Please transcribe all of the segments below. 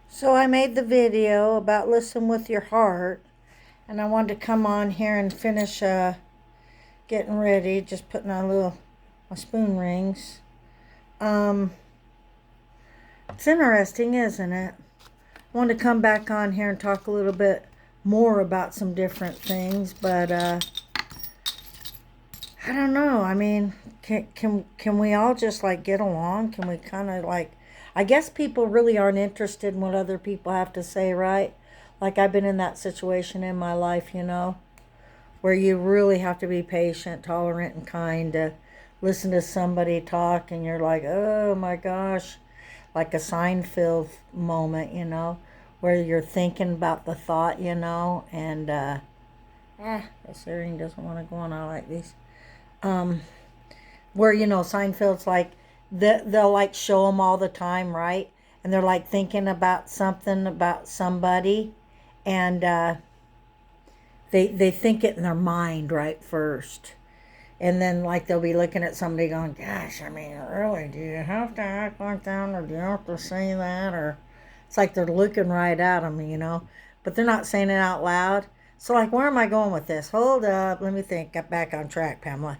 So I made the video about listen with your heart, and I wanted to come on here and finish getting ready, just putting on my spoon rings. Um, it's interesting, isn't it? I wanted to come back on here and talk a little bit more about some different things, but I don't know. I mean, can we all just like get along? Can we kind of like? I guess people really aren't interested in what other people have to say, right? Like I've been in that situation in my life, where you really have to be patient, tolerant, and kind to listen to somebody talk, and you're like, oh my gosh, like a Seinfeld moment, where you're thinking about the thought, and this earring doesn't want to go on. I like these. Um, where Seinfeld's like they'll like show them all the time, right? And they're like thinking about something about somebody, and they think it in their mind right first, and then like they'll be looking at somebody going, "Gosh, I mean, really, do you have to act like that, or do you have to say that?" Or it's like they're looking right at them, but they're not saying it out loud. So like, where am I going with this? Hold up, let me think. Get back on track, Pamela.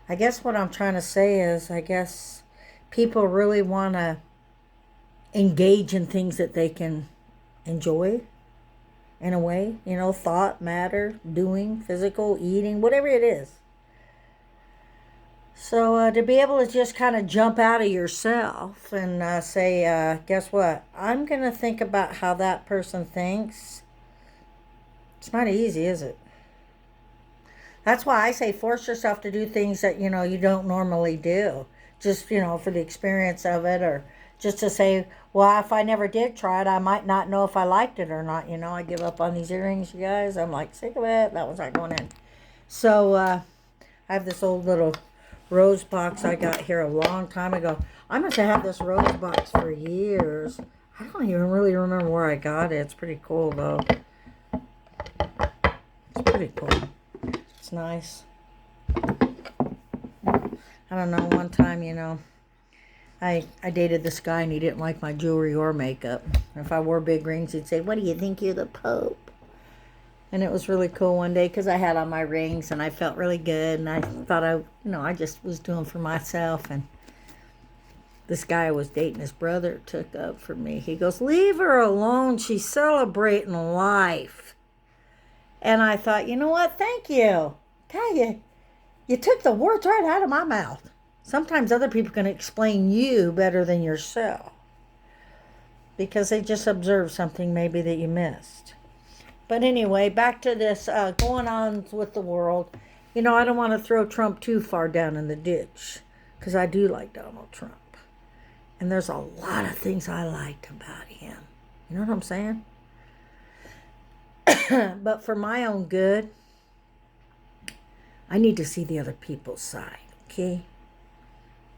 I guess what I'm trying to say is, I guess people really want to engage in things that they can enjoy in a way, thought, matter, doing, physical, eating, whatever it is. So to be able to just kind of jump out of yourself and say, guess what? I'm going to think about how that person thinks. It's not easy, is it? That's why I say force yourself to do things that, you don't normally do. Just, for the experience of it, or just to say, well, if I never did try it, I might not know if I liked it or not. I give up on these earrings, you guys. I'm like, sick of it. That one's not going in. So I have this old little rose box I got here a long time ago. I must have had this rose box for years. I don't even really remember where I got it. It's pretty cool, though. It's pretty cool. It's nice. I don't know, one time, I dated this guy and he didn't like my jewelry or makeup. If I wore big rings, he'd say, what do you think, you're the Pope? And it was really cool one day because I had on my rings and I felt really good. And I thought I just was doing for myself. And this guy I was dating, his brother, took up for me. He goes, leave her alone. She's celebrating life. And I thought, you know what? Thank you. Tell you. You took the words right out of my mouth. Sometimes other people can explain you better than yourself because they just observed something maybe that you missed. But anyway, back to this going on with the world. I don't want to throw Trump too far down in the ditch because I do like Donald Trump. And there's a lot of things I liked about him. You know what I'm saying? But for my own good, I need to see the other people's side, okay?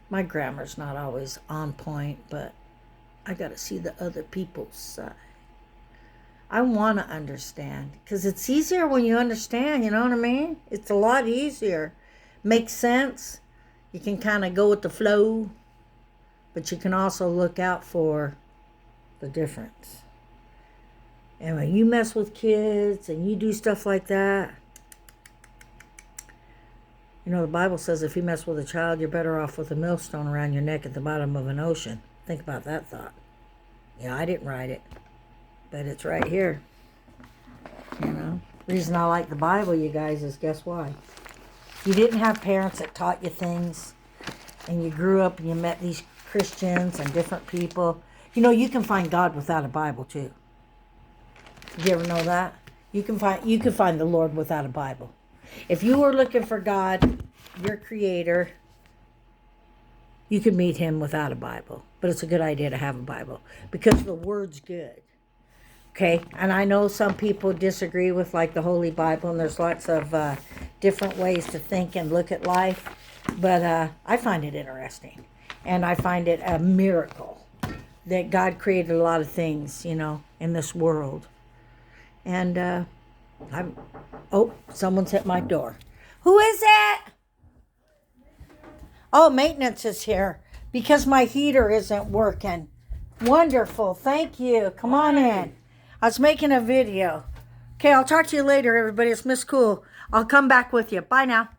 My grammar's not always on point, but I got to see the other people's side. I want to understand, because it's easier when you understand, you know what I mean? It's a lot easier. Makes sense. You can kind of go with the flow, but you can also look out for the difference. And when you mess with kids and you do stuff like that, the Bible says if you mess with a child, you're better off with a millstone around your neck at the bottom of an ocean. Think about that thought. I didn't write it, but it's right here. Reason I like the Bible, you guys, is guess why? You didn't have parents that taught you things, and you grew up and you met these Christians and different people. You can find God without a Bible too. Did you ever know that? You can find the Lord without a Bible. If you were looking for God, your creator, you could meet him without a Bible. But it's a good idea to have a Bible because the word's good. Okay? And I know some people disagree with like the Holy Bible, and there's lots of different ways to think and look at life. But I find it interesting. And I find it a miracle that God created a lot of things, in this world. And someone's at my door. Who is it? Oh, maintenance is here because my heater isn't working. Wonderful. Thank you. Come on in. I was making a video. Okay, I'll talk to you later, everybody. It's Miss Cool. I'll come back with you. Bye now.